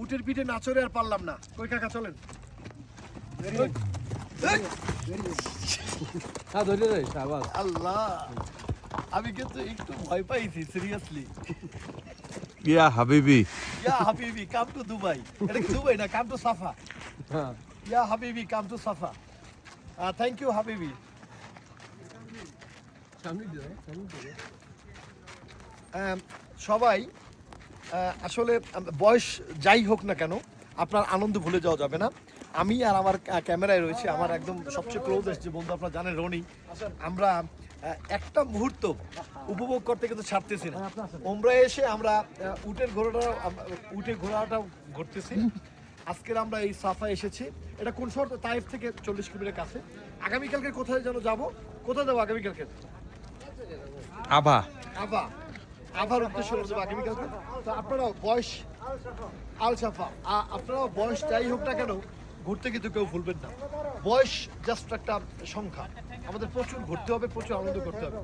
উটের পিঠে না চড়ে আর পারলাম না। কই কাকা চলেন। হ্যাঁ ধরে যাই শাবাশ। আল্লাহ, আমি কিন্তু একটু ভয় পাইছি সিরিয়াসলি। ইয়া হাবিবি। ইয়া হাবিবি কাম টু দুবাই। এটা কি দুবাই না, কাম টু সাফা। হ্যাঁ ইয়া হাবিবি come to Safa. Thank you হাবিবি। সামনে দিয়ে সামনে দিয়ে। সবাই আসলে বয়স যাই হোক না কেন, আপনার আনন্দ ভুলে যাওয়া যাবে না। আমি আর আমার ক্যামেরায় রয়েছে আমার একদম সবচেয়ে ক্লোজেস্ট যে বন্ধু, আপনারা জানেন, রনি। আমরা একটা মুহূর্ত উপভোগ করতে কিন্তু ছাড়তেছি না। ওমরা এসে আমরা উটের ঘোড়াটাও ঘুরতেছি। আজকের আমরা এই সাফা এসেছি। এটা কোন শহর? তাইফ থেকে 40 কিলোমিটার কাছে। আগামীকালকে কোথায় যেন যাবো? কোথায় যাবো আগামীকালকে? আভা। আবার উদ্দেশ্য হচ্ছে আগামীকালকে। তো আপনারাও বয়স আল সাফা, আপনারাও বয়স যাই হোক না কেন ঘুরতে কিন্তু কেউ ভুলবেন না। বয়স জাস্ট একটা সংখ্যা। আমাদের প্রচুর ঘুরতে হবে, প্রচুর আনন্দ করতে হবে।